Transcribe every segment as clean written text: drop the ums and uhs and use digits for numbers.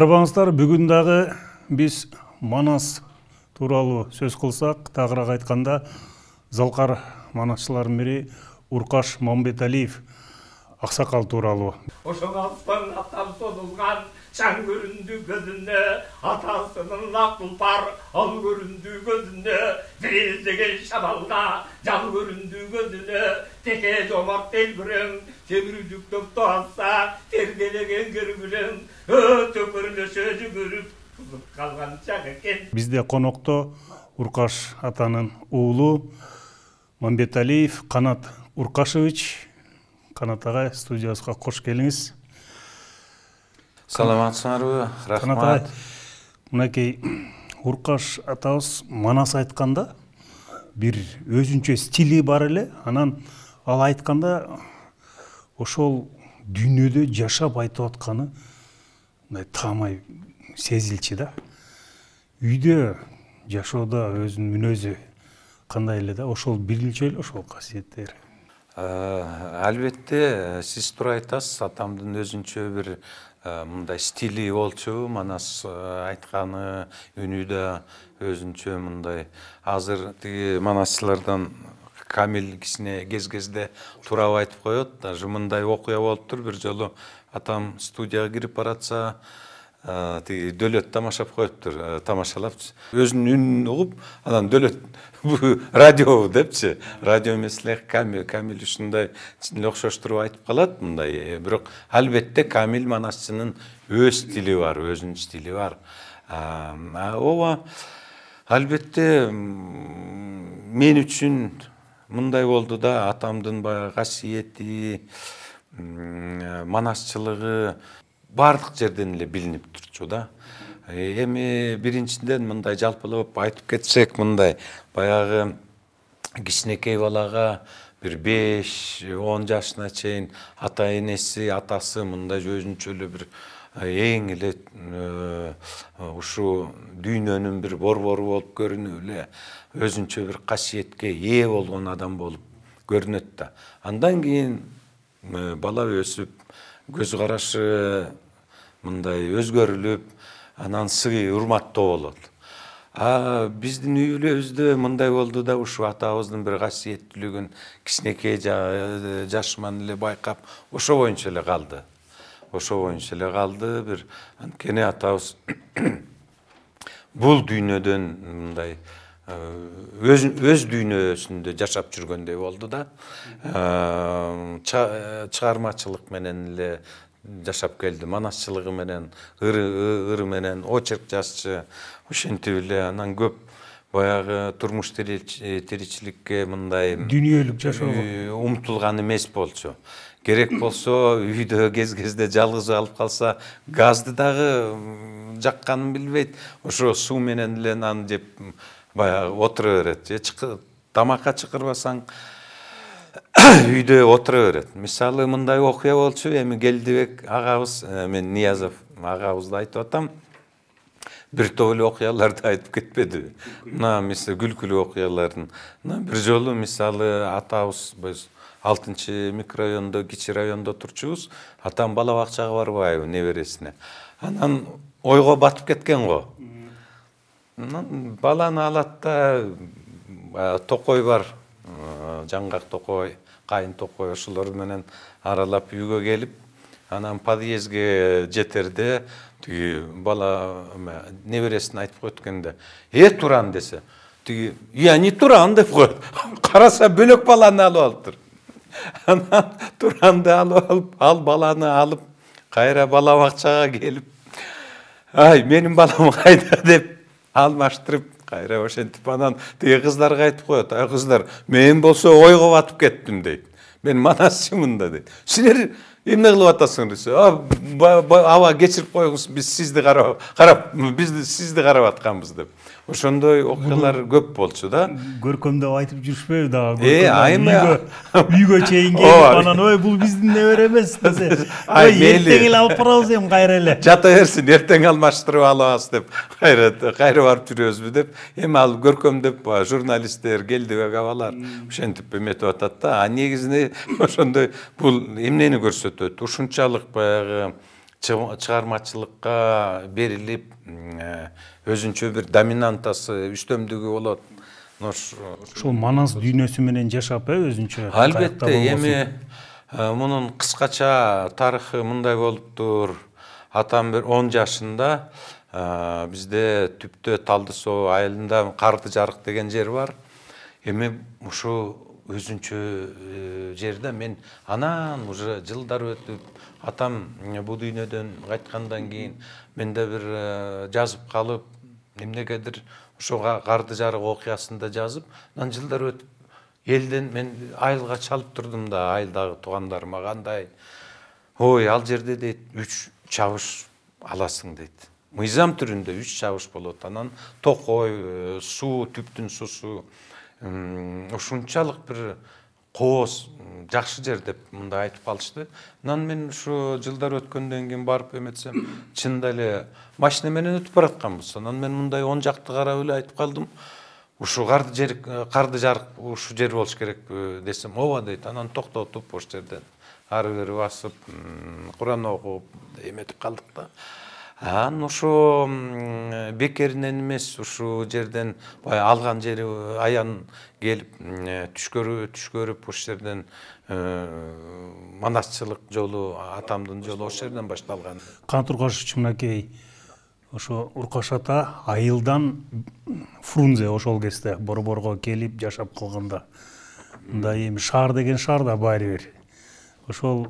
Арбаңыздар, бүгін дағы біз Манас туралы сөз қылсақ, тағырақ айтқанда, Залқар манасшылардың бірі Уркаш Мамбеталиев ақсақал туралы. Ошоңаспан аттан созылған шаң көрінді көзіне, атасының ақ тұлпар ал көрінді көзіне, зірелдеген шабалда жал көрінді көзіне, теке жомарт телбірің, темірдік төпті алса, тергелеген көргілің, төпірлөшө жүгіріп, қызып қалған шақ екен. Бізде қонақта Уркаш атаның оğlu Мамбеталиев Канат Уркашевич. Канат ағай, студиясына қош келіңіз. Саламатсыңар, рахмат. Мынакей Уркаш атабыз Манас айтқанда бір өзінчө стили бар эле, анан ал айтканда ошол дүйнөдө жашап айтып атканы таамай сезилчү да. Үйдө жашоодо өзүнүн мүнөзү кандай эле да, ошол бирилчү эле ошол касиеттери. Албетте, сиз туура айтасыз, атамдын өзүнчө бир мындай стили болчу, Манас айтканы үнү да өзүнчө мындай. Азыр тиги манасчылардан Камил кичине кез-кезде туурап айтып коет, даже мындай окуя болуптур, бир жолу атам студияга кирип баратса, тиги Дөөлөт тамашалап коюптур, тамашалап өзүнүн үнүн угуп, анан Дөөлөт радио депчи, радио эмес эле Камил ушундай эле окшоштуруп айтып калат мындай. Бирок албетте Камил манасчынын өз стили бар, өзүнүн стили бар. Ооба албетте мен үчүн мындай болду да, атамдын баягы касиети, манасчылыгы бардык жерден эле билинип турчу да. Эми биринчиден мындай жалпылап айтып кетсек, мындай баягы кичинекей балага бир 5-10 жашына чейин ата энеси, атасы мындай өзүнчө эле бир эң эле ушу дүйнөнүн бир борбору болуп көрүнүп эле өзүнчө бир касиетке ээ болгон адам болуп көрүнөт да. Андан кийин бала өсүп, көз карашы мындай өзгөрүлүп, анан сыгый урматтоо болот. Биздин үй бүлөбүздө мындай болду да, ушу атабыздын бир касиеттүүлүгүн кичинекей жашыман эле байкап, ошо боюнча эле калды. Бир анткени атабыз бул дүйнөдөн мындай өз дүйнөсүндө жашап жүргөндөй болду да. Чыгармачылык менен эле жашап келди, манасчылыгы менен, ыры менен, очерк жазчы, ошентип эле анан көп баягы турмуш тиричиликке мындай Дүйнөлүк жашоого умтулган эмес болчу. Керек болсо үйдө кез-кезде жалгыз алып калса, газды дагы жакканын билбейт. Ошо суу менен эле нан жеп баягы отура берет. Тамакка чакырбасаң үйдө отура берет. Мисалы мындай окуя болчу, эми Келдибек агабыз, мен Ниязов агабызды айтып атам, бир топ эле окуяларды айтып кетпеди. Мисалы күлкүлүү окуялардын. Бир жолу мисалы атабыз биз 6-чы микрорайондо, кичи райондо турчубуз. Атам бала бакчага барбайбы небересине. Анан ойго батып кеткен го. Баланы алат да, токой бар, жаңгак токой, кайын токой, ошолор менен аралап үйгө келип, анан подъездге жетерде тиги бала небересине айтып коет экенде, туран десе, тиги я не туран деп коет. Караса бөлөк баланы алып алыптыр. Анан туранды алып, ал баланы алып, кайра бала бакчага келип, ай, менин балам кайда деп алмаштырып, кайра ошентип анан тиги кыздарга айтып коет. Ай кыздар, мен болсо ойго батып кеттим дейт. Мен манасчымын да дейт. Силер эмне кылып атасыңар десе, аба кечирип коюңуз, биз сизди карап, биз сизди карап атканбыз деп. Ошондой окуялар көп болчу да. Көркөмдөп айтып жүрүшпөйбү дагы. Үйгө чейин келип, анан ой бул биздин небере эмес десе. Ой, эртең эле алып барабыз эми кайра эле. Жата берсин, эртең алмаштырып алабыз деп, кайра барып жүрөбүзбү деп. Эми ал көркөмдөп журналисттер, Келдибек абалар ошентип эметип атат да. Негизинде ошондой бул эмнени көрсөтөт? Ушунчалык баягы чыгармачылыкка берилип өзүнчө бир доминантасы үстөмдүгү болот. Ошол манас дүйнөсү менен жашап өзүнчө. Албетте, эми мунун кыскача тарыхы мындай болуптур. Атам бир 10 жашында бизде Түптө Талды Соо айылында Карды Жарык деген жер бар. Эми ушу өзүнчө жерде мен анан уже жылдар өтүп, атам бул дүйнөдөн кайткандан кийин менде бир жазып калып, эмнегедир ошо Карды Жарык окуясында жазып, анан жылдар өтүп элден мен айылга чалып турдум да, айылдагы туугандарыма кандай. Ой, ал жерде дейт 3 чабыш аласың дейт. Мыйзам түрүндө 3 чабыш болот. Анан токой, суу, түптүн суусу ушунчалык бир кооз, жакшы жер деп мындай айтып калышты. Анан мен ушу жылдар өткөндөн кийин барып эметсем, чында эле машина менен өтүп баратканбыз. Анан мен мындай оң жакты карап эле айтып калдым. Ушу Карды Жарык ушу жер болуш керекпи десем, ооба дейт. Анан токтотуп ош жерден ары бери басып, Куран окуп эметип калдык да. Анан ошо бекеринен эмес, ушу жерден баягы алган жери аян келип түшкөрүп ош жерден манасчылык жолу, атамдын жолу ош жерден башталган. Кантур Кашычы мынакей, ошо Уркаш ата айылдан Фрунзе ошол кезде Борборго келип жашап калганда, мындай эми шаар деген шаар да баары бир. Ошол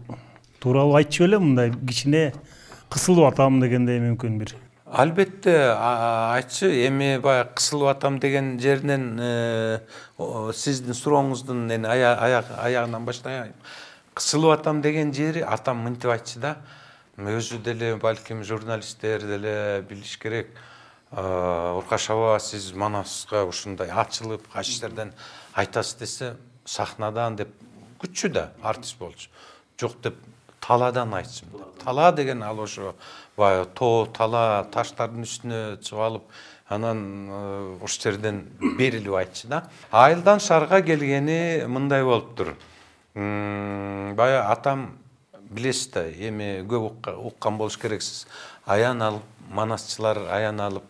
тууралуу айтчу эле, мындай кичине кысылып атам дегендей мүмкүн бир. Албетте айтчы, эми баягы кысылып атам деген жеринен сиздин сурооңуздун аягынан баштайм. Кысылып атам деген жери атам мынтип айтчы да. Өзү деле балким журналисттер деле билиш керек. Уркаш аба, сиз Манаска ушундай ачылып, кайсы жерден айтасыз десе, сахнадан деп күччү да артист болчу. Жок деп таладан айтсым. Тала деген ал ошо баягы тоо, тала, таштардын үстүнө чыгып алып, анан ош жерден берилип айтчы да. Айылдан шаарга келгени мындай болуптур. Баягы атам билесиз да, эми көп уккан болуш керексиз. Аян алып, манасчылар аян алып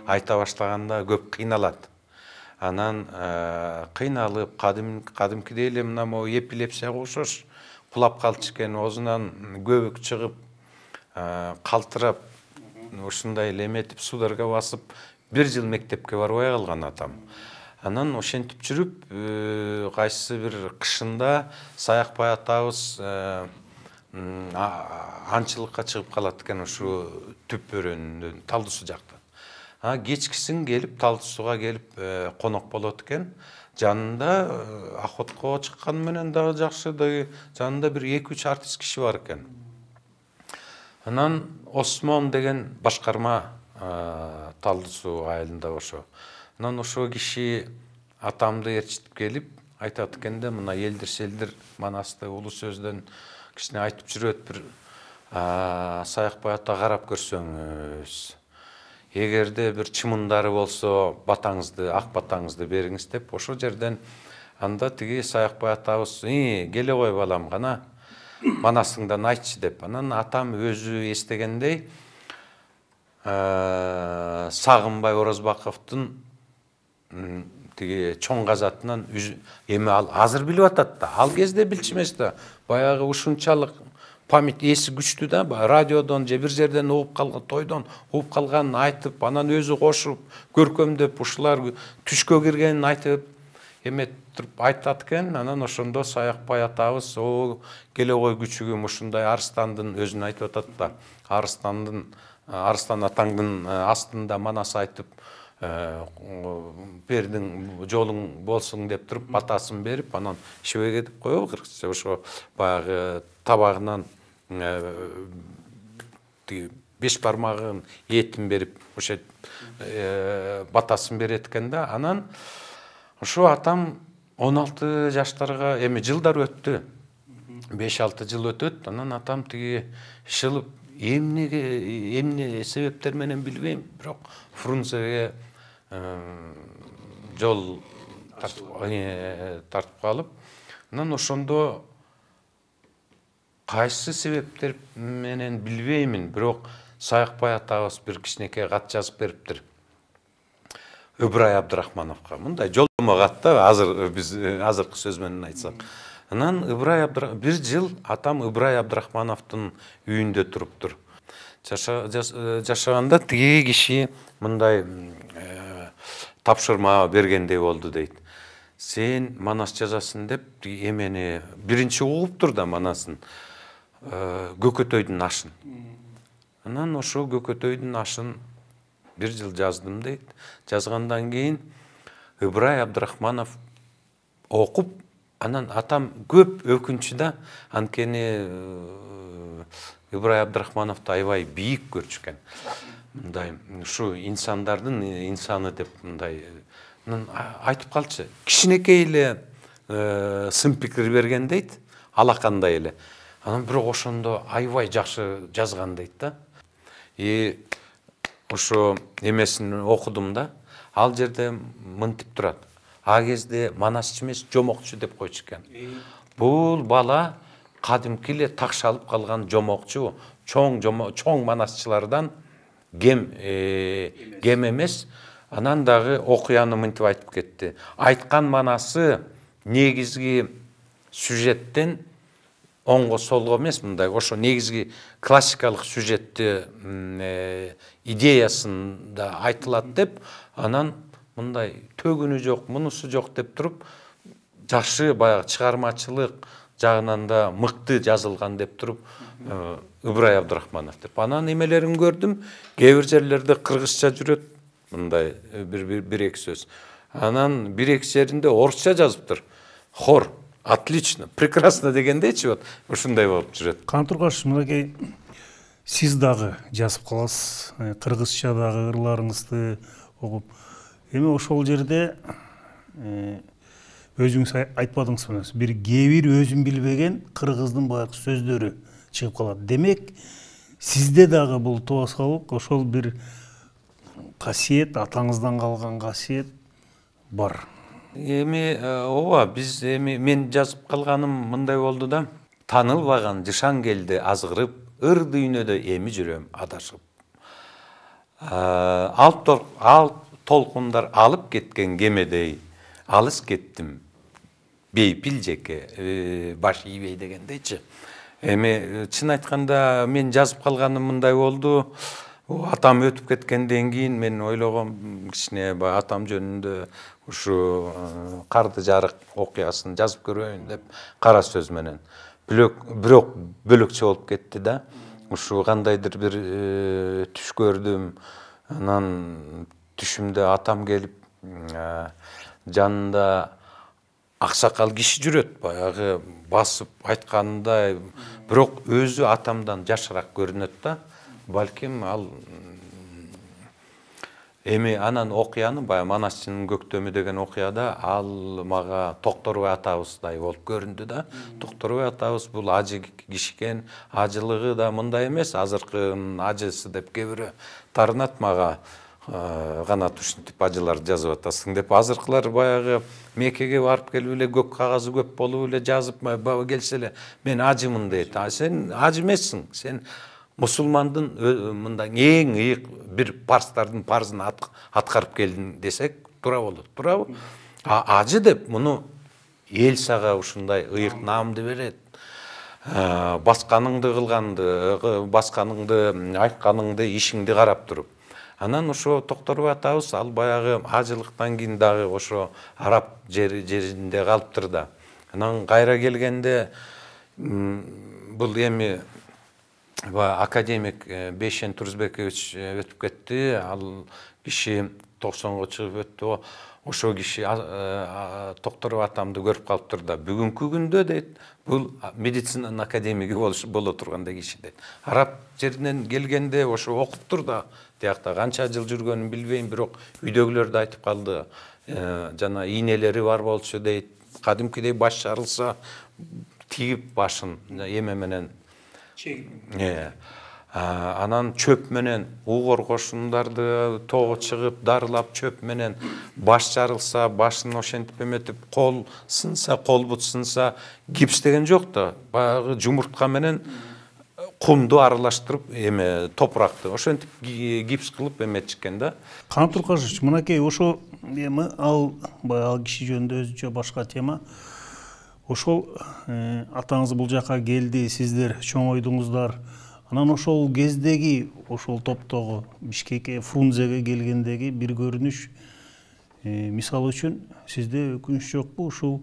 айта баштаганда көп кыйналат. Анан кыйналып, кадимкидей эле мына могу эпилепсияга окшош кулап калчу экен, оозунан көбүк чыгып, калтырап, ушундай эле эметип, судорога басып, 1 жыл мектепке барбай калган атам. Анан ошентип жүрүп, кайсы бир кышында Саякбай атабыз анчылыкка чыгып калат экен ушу Түп өрөөнүнөн, Талды Суу жактан. Кечкисин келип, Талды Сууга келип конок болот экен. Жанында охотко чыккан менен дагы жакшы, жанында бир 2-3 артист киши бар экен. Анан Осмон деген башкарма Талды Суу айылында ошо. Анан ошо киши атамды ээрчитип келип айтат экен да, мына элдир-селдир Манасты улуу сөздөн кичине айтып жүрөт, бир Саякбай ата карап көрсөңүз. Эгерде бир чымындары болсо, батаңызды, ак батаңызды бериңиз деп, ошо жерден анда тиги Саякбай атабыз, келе кой балам, гана Манасыңдан айтчы деп. Анан атам өзү эстегендей, Сагынбай Орозбаковдун тиги чоң казатынан эми ал азыр билип атат да, ал кезде билчү эмес да. Баягы ушунчалык память эси күчтүү да, радиодон же бир жерден угуп калган, тойдон угуп калганын айтып, анан өзү кошуп, көркөмдөп, ушулар түшкө киргенин айтып, эметип айтат экен. Анан ошондо Саякбай атабыз, келе кой күчүгүм, ушундай арстандын өзүн айтып атат да. Арстан атаңдын астында Манас айтып, бердиң жолуң болсун деп туруп, батасын берип, анан шебеге деп коебу кыргызча, ошо баягы табагынан 5 бармагын этин берип, ошо батасын берет экен да. Анан ошо атам 16 жаштарга, эми жылдар өттү, 5-6 жыл өтөт. Анан атам тиги шылып, эмне себептер менен билбейм, бирок Фрунзеге жол тартып калып, анан ошондо кайсы себептер менен билбеймин, бирок Саякбай атабыз бир кичинекей кат жазып бериптир. Ыбырай Абдрахмановго. Мындай жолдомо кат да, азыр биз азыркы сөз менен айтсак. Анан бир жыл атам Ыбырай Абдрахмановдун үйүндө туруптур. Жашаганда тиги киши мындай тапшырма бергендей болду дейт. Сен манас жазасың деп эмени биринчи угуптур да манасын. Көкөтөйдүн ашын. Анан ошо Көкөтөйдүн ашын бир жыл жаздым дейт. Жазгандан кийин Ыбырай Абдрахманов окуп, анан атам көп өкүнчү да, анткени Ыбырай Абдрахмановду аябай бийик көрчү экен. Мындай ушу инсандардын инсаны деп мындай айтып калчы. Кичинекей эле сын пикир берген дейт, алакандай эле. Анан бирок ошондо аябай жакшы жазган дейт да. Ошо эмесин окудум да. Ал жерде мынтип турат. А кезде манасчы эмес, жомокчу деп койчу экен. Бул бала кадимки эле такшалып калган жомокчу, чоң манасчылардан кем эмес. Анан дагы окуяны мынтип айтып кетти. Айткан манасы негизги сюжеттен оңго солго эмес, мындай ошо негизги классикалык сюжетти идеясында айтылат деп, анан мындай төгүнү жок, мунусу жок деп туруп, жакшы баягы чыгармачылык жагынан да мыкты жазылган деп туруп, Ыбырай Абдрахманов деп. Анан эмелерин көрдүм, кээ бир жерлерде кыргызча жүрөт, мындай бир-эки сөз. Анан бир-эки жеринде орусча жазыптыр. Хор, отлично, прекрасно дегендейчи, вот ушундай болуп жүрөт. Кантургаш, мынакей сиз дагы жазып каласыз, кыргызча дагы ырларыңызды окуп. Эми ошол жерде өзүңүз айтпадыңыз, бир кээ бир өзүн билбеген кыргыздын баягы сөздөрү чыгып калат. Демек, сизде дагы бул тубасалык, ошол бир касиет, атаңыздан калган касиет бар. Эми ооба, мен жазып калганым мындай болду да. Танылбаган жышан келди азгырып, ыр дүйнөдө эми жүрөм адашып. Ал толкундар алып кеткен кемедей, алыс кеттим. Бейпил жеке, баш ийбей дегендейчи. Эми чын айтканда мен жазып калганым мындай болду. Атам өтүп кеткенден кийин мен ойлогом, кичине атам жөнүндө ушу карды жарык окуясын жазып көрөйүн деп кара сөз менен. Бирок бөлөкчө болуп кетти да. Ушу кандайдыр бир түш көрдүм. Анан түшүмдө атам келип, жанында аксакал киши жүрөт, баягы басып айткандай, бирок өзү атамдан жашыраак көрүнөт да. Балким ал эми анан окуяны баягы Манасчынын көктөмү деген окуяда ал мага Токторбай атабыздай болуп көрүндү да. Токторбай атабыз бул ажы киши экен, ажылыгы да мындай эмес, азыркынын ажысы деп кээ бирөө тарынат мага. Гана ушинтип ажылар жазып атасың деп. Азыркылар баягы Меккеге барып келип эле көк кагазы көп болуп эле жазып келсе эле мен ажымын дейт. Сен ажы эмессиң, сен мусулмандын мындай эң ыйык бир парстардын парзын аткарып келдиң десек туура болот. Туурабы? Ажы деп муну эл сага ушундай ыйык наамды берет. Басканыңды кылганды, басканыңды айтканыңды, ишиңди карап туруп. Анан ошо Токторбай атабыз ал баягы ажылыктан кийин дагы ошо араб жеринде калыптыр да. Анан кайра келгенде бул эми академик Бейшен Турузбекович өтүп кетти. Ал киши 90го чыгып өттү. Ошо киши Токторбай атамды көрүп калыптыр да. Бүгүнкү күндө дейт, бул медицинанын академиги боло тургандай киши дейт. Араб жеринен келгенде ошо окуптур да. Тиякта канча жыл жүргөнүн билбейм, бирок үйдөгүлөр да айтып калды. Жана ийнелери бар болчу дейт. Кадимкидей баш жарылса, тигип башын эме менен. Анан чөп менен угор кошундарды тоого чыгып дарылап чөп менен баш жарылса башын ошентип эметип кол сынса колбут сынса гипс деген жок да, баягы жумуртка менен кумду аралаштырып эме топуракты ошентип гипс кылып эметишкен да. Кан Туркашевич, мынакей ошо эми ал киши жөнүндө өзүнчө башка тема. Ошол атаңыз бул жака келди, сиздер чоңойдуңуздар. Анан ошол кездеги ошол топтогу Бишкекке Фрунзеге келгендеги бир көрүнүш, мисалы үчүн сизде өкүнүч жокпу, ушул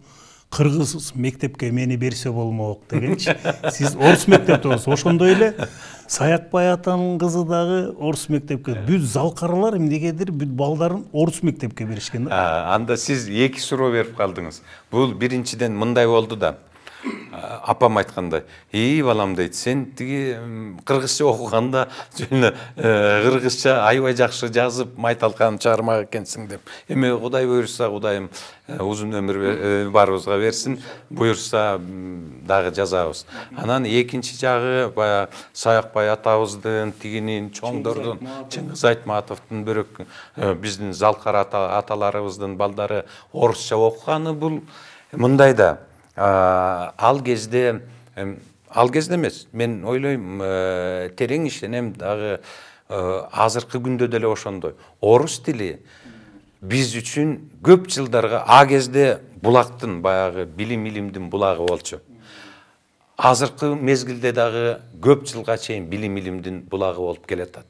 кыргыз мектепке мени берсе болмок дегенчи. Сиз орус мектептесиз. Ошондой эле Саякбай атанын кызы дагы орус мектепке. Бүт залкарлар эмнегедир бүт балдарын орус мектепке беришкен да. Анда сиз эки суроо берип калдыңыз. Бул биринчиден мындай болду да. Апам айткандай, балам дейт, сен тиги кыргызча окуганда кыргызча аябай жакшы жазып майталкан чыгармак экенсиң деп. Эми Кудай буйрса, Кудайым узун өмүр баарыбызга берсин, буйрса дагы жазабыз. Анан экинчи жагы баягы Саякбай атабыздын, тигинин, чоңдордун, Чыңгыз Айтматовдун бирок биздин залкар аталарыбыздын балдары орусча окуганы бул мындай да. Ал кезде эмес, мен ойлойм, терең иштенем дагы азыркы күндө деле ошондой. Орус тили биз үчүн көп жылдарга а кезде булактын, баягы билим-илимдин булагы болчу. Азыркы мезгилде дагы көп жылга чейин билим-илимдин булагы болуп келатат.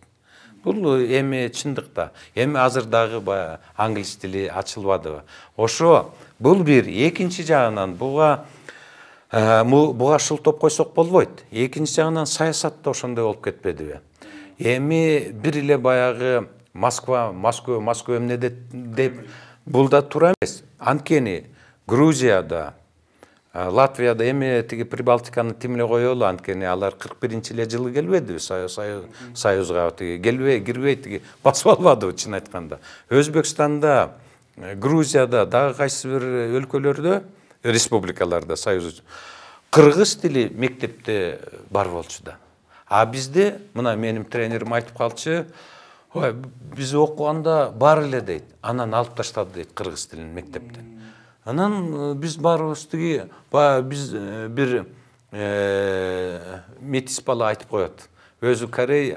Бул эми чындыкта. Эми азыр дагы баягы англис тили ачылбадыбы. Ошо бул бир, экинчи жагынан буга шылтоп койсок болбойт. Экинчи жагынан саясатта ошондой болуп кетпедиби? Эми бир эле баягы Москва эмне деп бул да туура эмес. Анткени Грузияда, Латвияда эми тиги Прибалтиканы тимле коелу, анткени алар 41-эле жылы келбедиби Союзга, тиги кирбей тиги басып албадыбы чын айтканда. Өзбекстанда, Грузияда, дагы кайсы бир өлкөлөрдө, республикаларда Союз кыргыз тили мектепте бар болчу да. А бизде, мына менин тренерим айтып калчу, биз окуганда бар эле дейт. Анан алып таштады дейт кыргыз тилин мектептен. Анан биз барыбыз тиги, биз бир метис бала айтып коет. Өзү корей,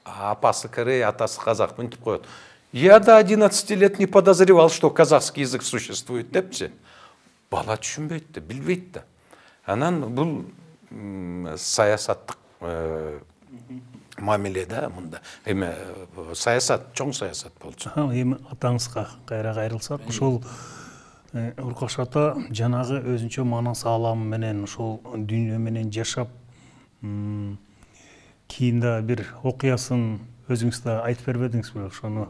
апасы корей, атасы казак мынтип коет. Я до 11 лет не подозревал, что казахский язык существует депчи. Бала түшүнбөйт да, билбейт да. Анан бул саясаттык мамиле да мында. Эми саясат, чоң саясат болчу. Эми атаңызга кайра кайрылсак, ошол Уркаш ата жанагы өзүнчө манас аламы менен ошол дүйнө менен жашап, кийин да бир окуясын өзүңүз да айтып бербедиңизби? Ошону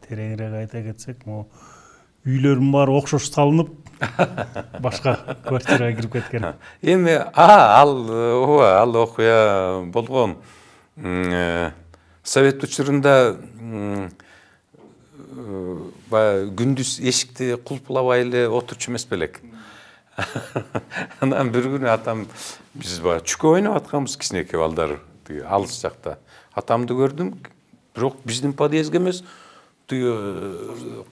тереңирээк айта кетсек, үйлөрүн баары окшош салынып, башка квартирага кирип кеткен. Эми ал окуя болгон. Совет учурунда күндүз эшикти кулпулабай эле отурчу эмес белек. Анан бир күнү атам, биз чүкө ойноп атканбыз кичинекей балдар, алыс жакта. Атамды көрдүм, бирок биздин подъездге эмес,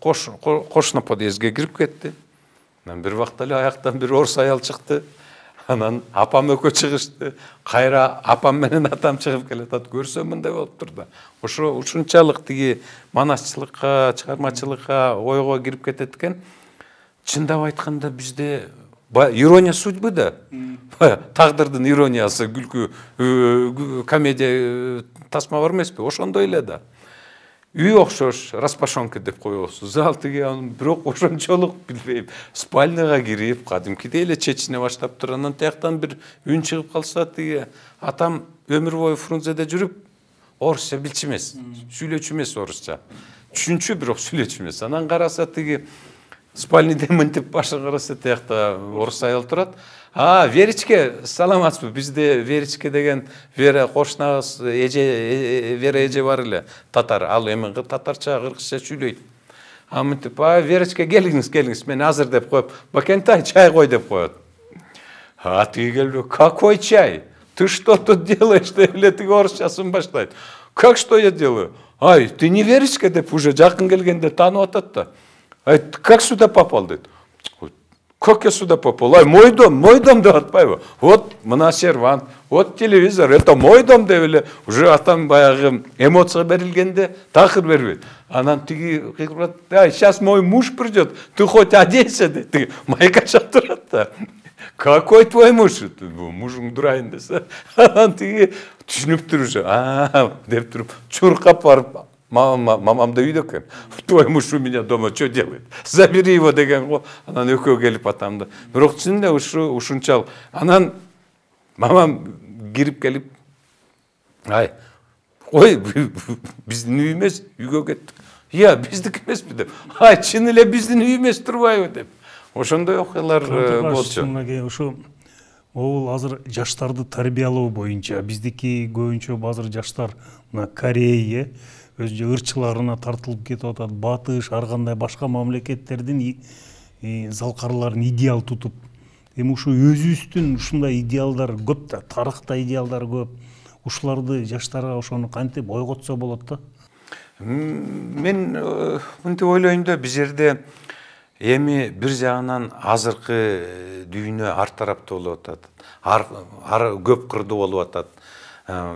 кошуна подъездге кирип кетти. Анан бир убакта эле аяктан бир орус аял чыкты. Анан апам экөө чыгышты. Кайра апам менен атам чыгып келатат. Көрсөм мындай болуп турду. Ошо ушунчалык тиги манасчылыкка, чыгармачылыкка, ойго кирип кетет экен. Чындап айтканда бизде ирония судьбы да. Тагдырдын ирониясы, күлкү, комедия тасма бар эмеспи? Ошондой эле да. Үй окшош, распашонка деп коебуз. Зал тиги, бирок ошончолук билбейм. Спальняга кирип, кадимкидей эле чечине баштап тур. Анан тияктан бир үн чыгып калса, тиги атам өмүр бою Фрунзеде жүрүп, орусча билчү эмес, сүйлөчү эмес орусча. Түшүнчү, бирок сүйлөчү эмес. Анан караса тиги спальняда мынтип башын караса, тиякта орус аял турат. Веричке, саламатсызбы? Бизде Веричке деген Вера кошунабыз, Вера эже бар эле, татар. Ал эми татарча, кыргызча сүйлөйт. Мынтип, Веричке, келиңиз, мен азыр деп коюп, Бакентай чай кой деп коет. Тиги келип, какой чай? ты что тут делаешь, деп тиги орусчасын баштайт. Как что я делаю? Ай, ты не веришь, деп уже жакын келгенде таанып атат да. Ай, как сюда попал, дейт. Как я сюда попал? Ай, мой дом деп атпайбы? Вот мына сервант, вот телевизор, это мой дом деп эле уже атам баягы эмоция берилгенде такыр бербейт. Анан тиги кыйкырат, ай, сейчас мой муж придет, ты хоть оденься, дейт. Тиги майкашап турат да. Какой твой муж? Мужың дурайын десе. Анан тиги түшүнүптүр уже. Деп туруп, чуркап барып, мамамда үйдө экен. Твой муж у меня дома что делает? Забери его деген го. Анан экөө келип атамды. Бирок чынында ушунчал. Анан мамам кирип келип, ай, ой, биздин үй эмес, үйгө кеттик. Я, биздики эмеспи деп. Ай, чын эле биздин үй эмес турбайбы деп. Ошондой окуялар болчу. Ошо ол азыр жаштарды тарбиялоо боюнча биздики көбүнчө азыр жаштар мына Корея өз ырчыларына тартылып кетип атат. Батыш, ар кандай башка мамлекеттердин залкарларын идеал тутуп, эми ушу өзүбүздүн ушундай идеалдар көп да, тарыхта идеалдар көп. Ушуларды жаштарга ошону кантип ойготсо болот да? Мен мынтип ойлойм да, биз жерде эми бир жагынан азыркы дүйнө ар тараптуу болуп атат. Ар көп кырдуу болуп атат.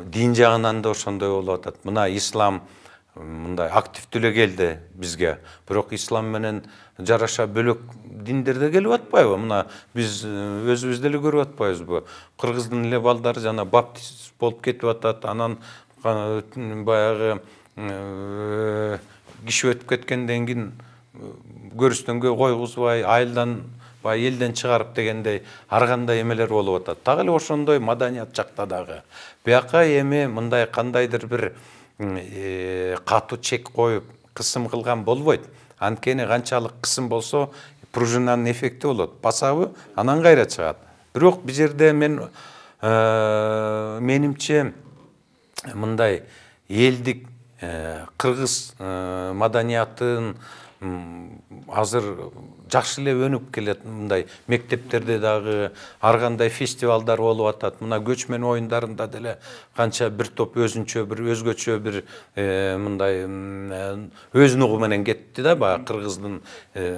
Дин жагынан да ошондой болуп атат. Мына ислам мындай активдүү эле келди бизге. Бирок ислам менен жараша бөлөк диндер да келип атпайбы? Мына биз өзүбүз деле көрүп атпайбызбы? Кыргыздын эле балдары жана баптист болуп кетип атат. Анан баягы киши өтүп кеткенден кийин көрүстөнгө койгузбай, айылдан элден чыгарып дегендей ар кандай эмелер болуп атат. Так эле ошондой маданият жакта дагы. Бияка эми мындай кандайдыр бир катуу чек коюп, кысым кылган болбойт. Анткени канчалык кысым болсо, пружинанын эффекти болот. Басабы, анан кайра чыгат. Бирок бул жерде менимче мындай элдик кыргыз маданиятын азыр жакшы эле өнүп келет. Мындай мектептерде дагы ар кандай фестивалдар болуп атат. Мына көчмөн оюндарында деле канча бир топ өзгөчө бир мындай өз нугу менен кетти да, баягы кыргыздын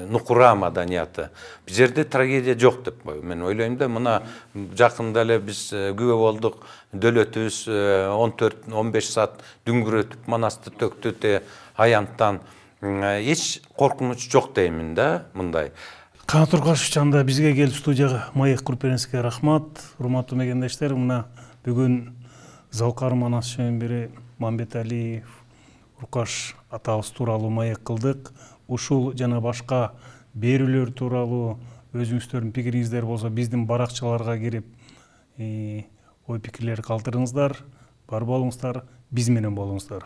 нукура маданияты. Бул жерде трагедия жок деп мен ойлойм да. Мына жакында эле биз күбө болдук. Дөлөтүбүз 14-15 саат дүңгүрөтүп манасты төктү аянттан. Эч коркунуч жок деймин да, мындай. Канат Уркашевич, анда бизге келип студияга Маек Курперенскийге рахмат. Урматтуу мегендештер, мына бүгүн Залкар Манас шембери Мамбет Алиев, Уркаш атабыз тууралуу маек кылдык. Ушул жана башка берүүлөр тууралуу өзүңүздөрдүн пикириңиздер болсо биздин баракчаларга кирип ой пикирлер калтырыңыздар. Бар болуңуздар, биз менен болуңуздар.